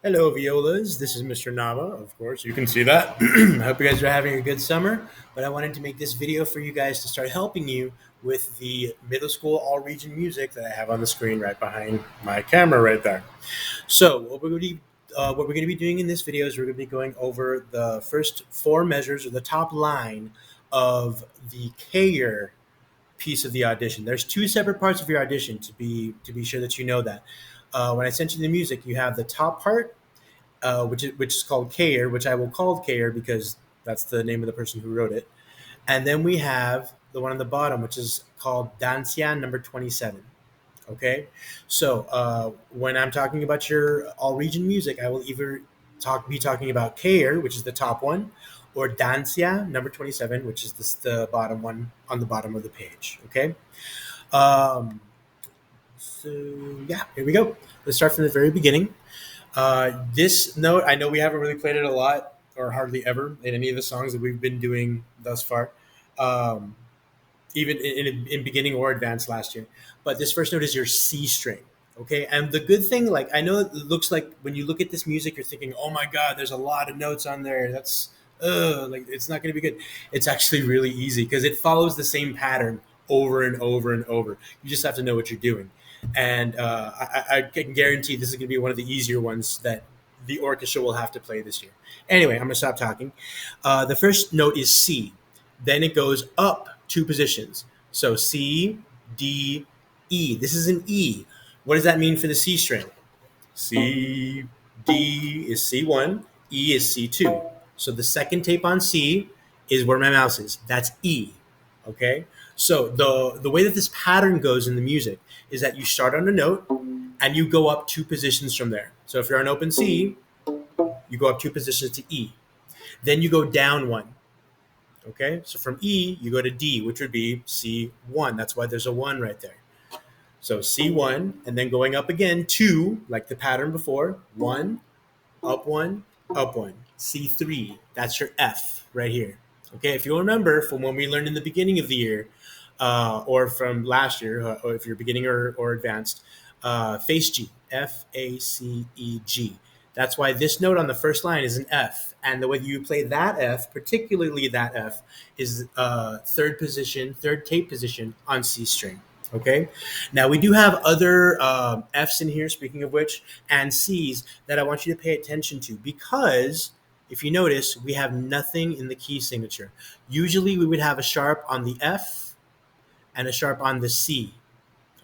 Hello, Violas. This is Mr. Nava, of course. You can see that. I hope you guys are having a good summer. But I wanted to make this video for you guys to start helping you with the middle school all region music that I have on the screen right behind my camera right there. So, what we're going to be doing in this video is we're going to be going over the first four measures or the top line of the Kayer piece of the audition. There's two separate parts of your audition to be sure that you know that. When I sent you the music, you have the top part which is called Kayer, which I will call Kayer because that's the name of the person who wrote it. And then we have the one on the bottom, which is called Dancia number 27. Okay, so when I'm talking about your all region music, I will either be talking about Kayer, which is the top one, or Dancia number 27, which is the bottom one on the bottom of the page. Okay, um, so yeah, here we go. Let's start from the very beginning. This note, I know we haven't really played it a lot or hardly ever in any of the songs that we've been doing thus far, um, even in beginning or advanced last year. But this first note is your C string. Okay. And the good thing, like, I know it looks like when you look at this music, you're thinking, oh my God, there's a lot of notes on there. Like, it's not going to be good. It's actually really easy because it follows the same pattern over and over and over. You just have to know what you're doing. And I can guarantee this is going to be one of the easier ones that the orchestra will have to play this year. Anyway, I'm going to stop talking. The first note is C. Then it goes up two positions. So C, D, E. This is an E. What does that mean for the C string? C, D is C1, E is C2. So the second tape on C is where my mouse is. That's E. Okay? So the way that this pattern goes in the music is that you start on a note and you go up two positions from there. So if you're on open C, you go up two positions to E. Then you go down one. Okay? So from E, you go to D, which would be C1. That's why there's a 1 right there. So C1, and then going up again, 2, like the pattern before, 1, up 1, up 1. C3, that's your F right here. Okay, if you'll remember from when we learned in the beginning of the year, or from last year, or if you're beginning or advanced, face G, F-A-C-E-G. That's why this note on the first line is an F. And the way you play that F, particularly that F, is third tape position on C string. Okay. Now we do have other Fs in here, speaking of which, and Cs that I want you to pay attention to because if you notice, we have nothing in the key signature. Usually we would have a sharp on the F and a sharp on the C.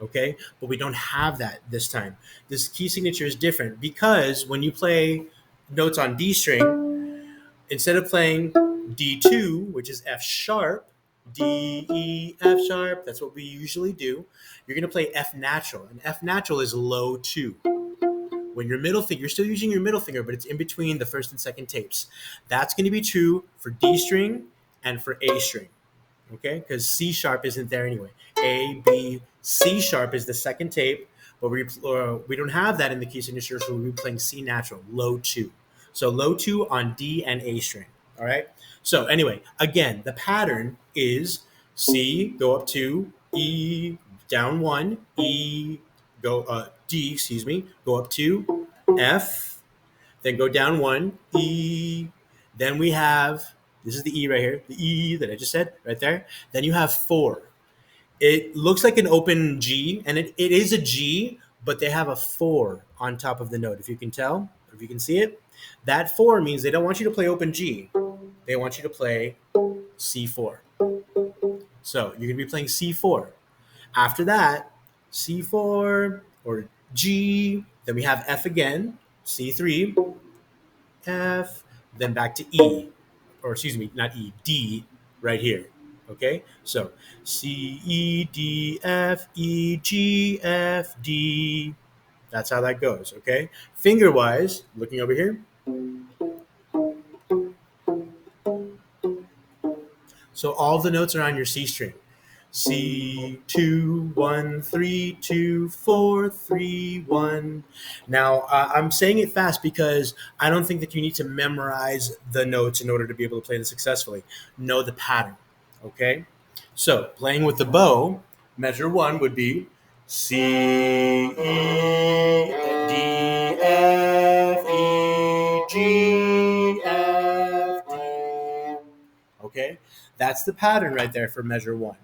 Okay. But we don't have that this time. This key signature is different because when you play notes on D string, instead of playing D2, which is F sharp, D, E, F sharp, that's what we usually do. You're going to play F natural, and F natural is low 2. When your middle finger, you're still using your middle finger, but it's in between the first and second tapes. That's going to be true for D string and for A string, okay? Because C sharp isn't there anyway. A, B, C sharp is the second tape, but we don't have that in the key signature, so we'll be playing C natural, low 2. So low 2 on D and A string, all right? So anyway, again, the pattern is C, go up 2, E, down 1, E, go D, excuse me, go up 2, F, then go down 1, E, then we have, this is the E right here, the E that I just said right there. Then you have 4. It looks like an open G, and it is a G, but they have a 4 on top of the note. If you can tell, if you can see it, that 4 means they don't want you to play open G. They want you to play C4. So you're going to be playing C4. After that, C4 or G, then we have F again, C3, F, then back to E, or excuse me, not E, D right here. Okay, so C, E, D, F, E, G, F, D. That's how that goes. Okay, finger wise, looking over here. So all the notes are on your C string. C 2 1 3 2 4 3 1. Now I'm saying it fast because I don't think that you need to memorize the notes in order to be able to play this successfully. Know the pattern. Okay. So playing with the bow, measure 1 would be C E D F E Okay, that's the pattern right there for measure one.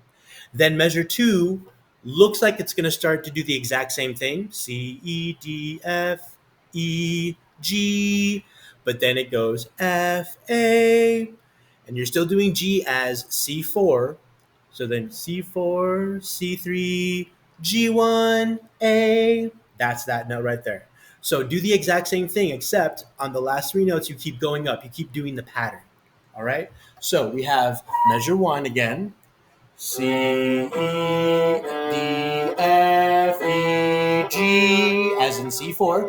Then measure two looks like it's going to start to do the exact same thing: C, E, D, F, E, G, but then it goes F, A, and you're still doing G as C4. So then C4, C3, G1, A. That's that note right there. So do the exact same thing, except on the last three notes, you keep going up. You keep doing the pattern. All right? So we have measure one again. C, E, D, F, E, G, as in C4.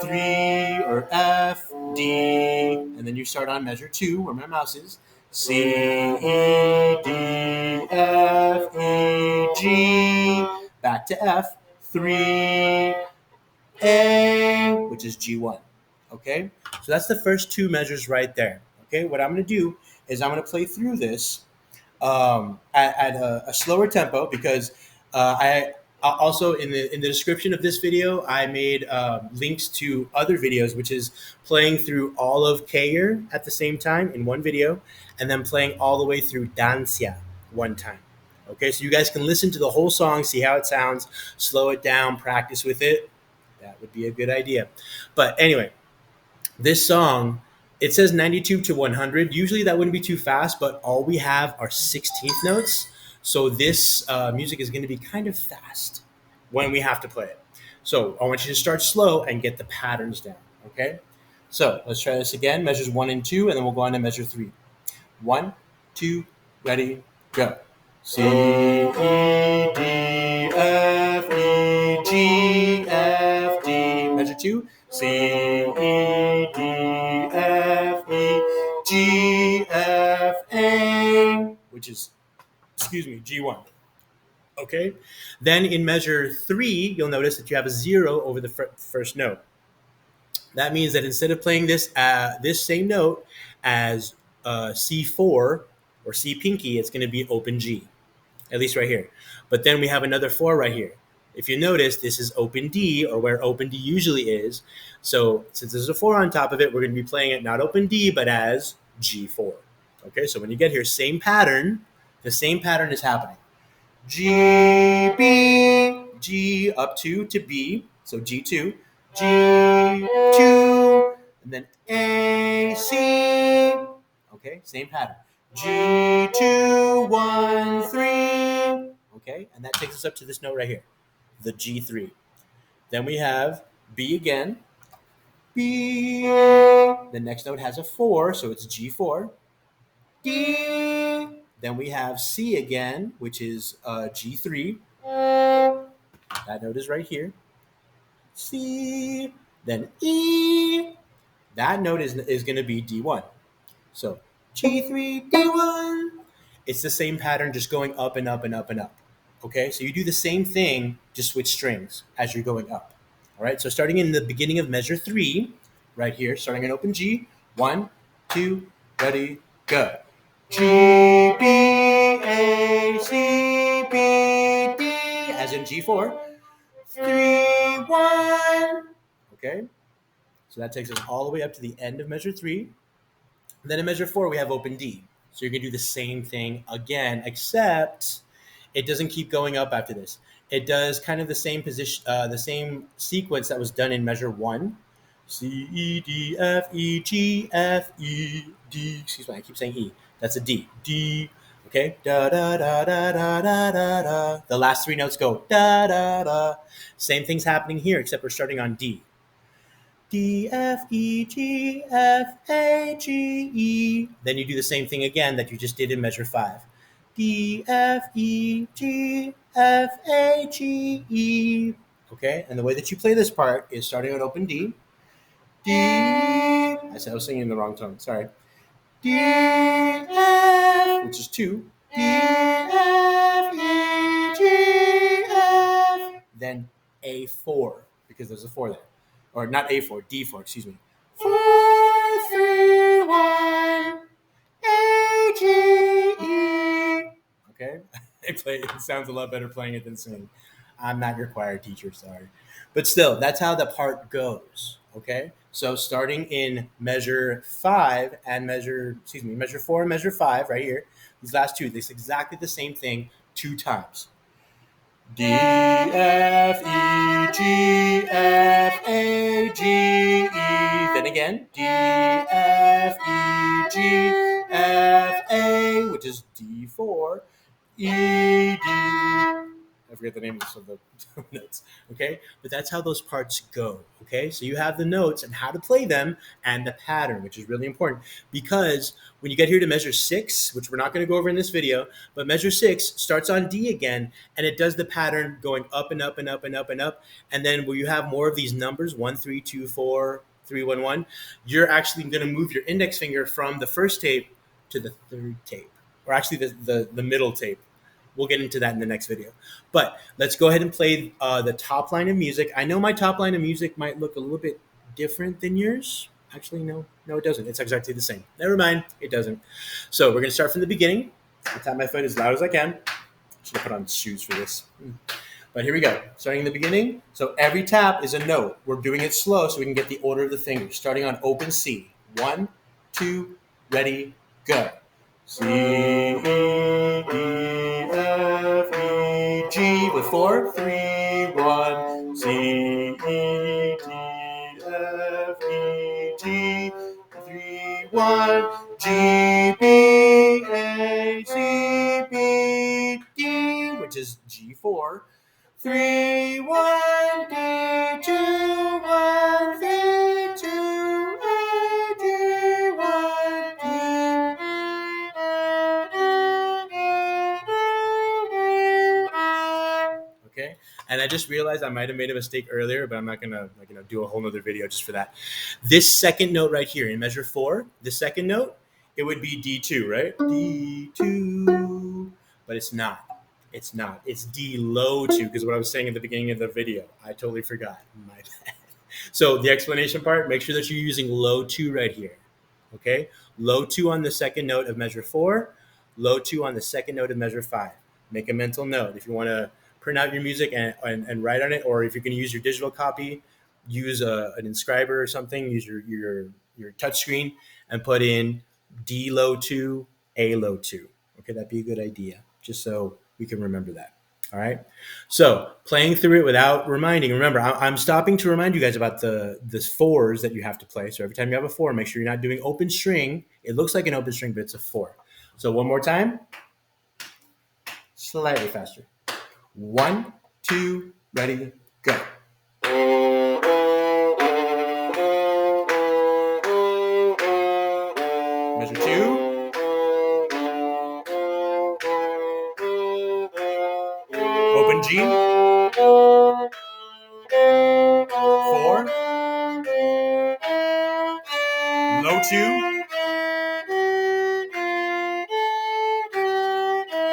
3 or F, D, and then you start on measure 2, where my mouse is. C, E, D, F, E, G, back to F, 3, A, which is G1. Okay? So that's the first two measures right there. Okay? What I'm going to do is I'm going to play through this at a slower tempo because I also in the description of this video I made links to other videos, which is playing through all of Kayer at the same time in one video, and then playing all the way through Dancia one time. Okay, so you guys can listen to the whole song, see how it sounds, slow it down, practice with it. That would be a good idea. But anyway, this song, it says 92 to 100. Usually that wouldn't be too fast, but all we have are 16th notes. So this music is going to be kind of fast when we have to play it. So I want you to start slow and get the patterns down. Okay? So let's try this again. Measures one and two, and then we'll go on to measure three. One, two, ready, go. C, E, D, F, E, G, F, D. Measure two. C, E, D, F, E, G, F, A, which is, excuse me, G1. Okay? Then in measure three, you'll notice that you have a zero over the first note. That means that instead of playing this same note as C4 or C pinky, it's going to be open G, at least right here. But then we have another 4 right here. If you notice, this is open D, or where open D usually is. So since there's a 4 on top of it, we're going to be playing it not open D, but as G4. Okay, so when you get here, same pattern. The same pattern is happening. G, B, G up to B, so G2, G2, and then A, C. Okay, same pattern. G2, 1, 3. Okay, and that takes us up to this note right here, the G3. Then we have B again, B. The next note has a 4, so it's G4. D. Then we have C again, which is G3. That note is right here. C. Then E. That note is going to be D1. So G3, D1. It's the same pattern, just going up and up and up and up. Okay, so you do the same thing, just switch strings as you're going up. All right, so starting in the beginning of measure three, right here, starting in open G, 1, 2, ready, go. G, B, A, C, B, D, as in G4, 3, 1. Okay, so that takes us all the way up to the end of measure three. Then in measure four, we have open D. So you're going to do the same thing again, except it doesn't keep going up after this. It does kind of the same position, the same sequence that was done in measure one. C, E, D, F, E, G, F, E, D. Excuse me, I keep saying E. That's a D. D. Okay. Da, da, da, da, da, da, da, da. The last three notes go da, da, da. Same thing's happening here, except we're starting on D. D, F, E, G, F, A, G, E. Then you do the same thing again that you just did in measure five. D, F, E, G, F, A, G, E. Okay, and the way that you play this part is starting on open D. D. I said I was singing in the wrong tone. Sorry. D, F, which is 2. D, F, E, G, F. Then A4, because there's a 4 there. Or not A4, D4, excuse me. 4, 3, 1, A, G, E. Okay? It sounds a lot better playing it than singing. I'm not your choir teacher, sorry. But still, that's how the part goes. Okay, so starting in measure five and measure four and measure five right here, these last two, this exactly the same thing two times. D, F, E, G, F, A, G, E. Then again, D, F, E, G, F, A, which is D4, E, D. I forget the names of the notes. Okay, but that's how those parts go. Okay, so you have the notes and how to play them and the pattern, which is really important because when you get here to measure six, which we're not going to go over in this video, but measure six starts on D again, and it does the pattern going up and up and up and up and up, and then where you have more of these numbers 1 3 2 4 3 1 1, you're actually going to move your index finger from the first tape to the third tape, or actually the middle tape. We'll get into that in the next video. But let's go ahead and play the top line of music. I know my top line of music might look a little bit different than yours. Actually, no, it doesn't. It's exactly the same. Never mind, it doesn't. So we're going to start from the beginning. I'll tap my foot as loud as I can. Should have put on shoes for this. But here we go. Starting in the beginning. So every tap is a note. We're doing it slow so we can get the order of the fingers. Starting on open C. 1, 2, ready, go. C, E, D, F, E, G with 4, 3, 1. C, E, D, F, E, G, 3, 1. G, B, A, C, B, D, which is G4. 3, 1, D, 2, 1, D, 2, A, D, 1, D. Okay, and I just realized I might have made a mistake earlier, but I'm not gonna do a whole nother video just for that. This second note right here in measure 4, the second note, it would be D2, right? D2, but it's not. It's not. It's D low 2 because what I was saying at the beginning of the video, I totally forgot. My bad. So the explanation part, make sure that you're using low 2 right here. Okay, low 2 on the second note of measure 4, low 2 on the second note of measure 5. Make a mental note. If you want to print out your music and write on it, or if you're going to use your digital copy, use an inscriber or something, use your touch screen and put in D low 2, A low 2. Okay, that'd be a good idea, just so we can remember that. All right. So playing through it without reminding. Remember, I'm stopping to remind you guys about the fours that you have to play. So every time you have a four, make sure you're not doing open string. It looks like an open string, but it's a four. So one more time. Slightly faster. 1, 2, ready, go. Measure 2. Open G. 4. Low 2.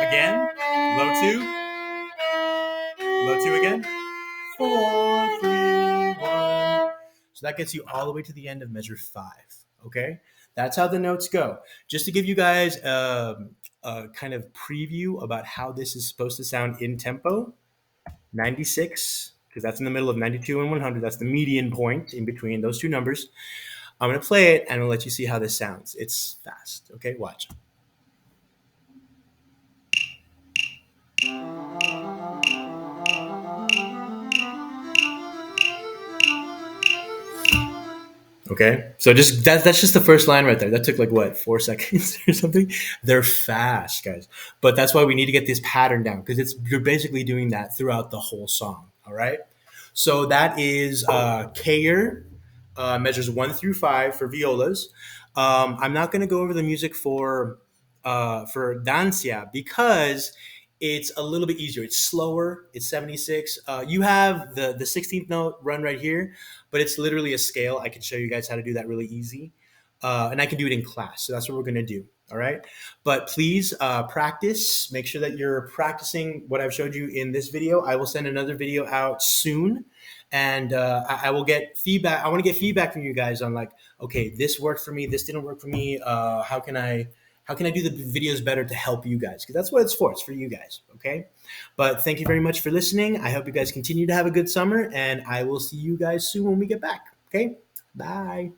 Again. Low 2. Low 2 again. 4, 3, 1. So that gets you all the way to the end of measure 5. Okay? That's how the notes go. Just to give you guys a kind of preview about how this is supposed to sound in tempo, 96, because that's in the middle of 92 and 100. That's the median point in between those two numbers. I'm going to play it and I'll let you see how this sounds. It's fast. Okay, watch. Okay, so just that's just the first line right there. That took like what, 4 seconds or something. They're fast, guys, but that's why we need to get this pattern down because you're basically doing that throughout the whole song. All right, so that is Kayer, measures 1 through 5 for violas. I'm not going to go over the music for Dancia because it's a little bit easier. It's slower. It's 76. You have the 16th note run right here, but it's literally a scale. I can show you guys how to do that really easy, and I can do it in class. So that's what we're going to do. All right. But please practice. Make sure that you're practicing what I've showed you in this video. I will send another video out soon. And I will get feedback. I want to get feedback from you guys on like, okay, this worked for me. This didn't work for me. How can I do the videos better to help you guys? Because that's what it's for. It's for you guys. Okay. But thank you very much for listening. I hope you guys continue to have a good summer, and I will see you guys soon when we get back. Okay. Bye.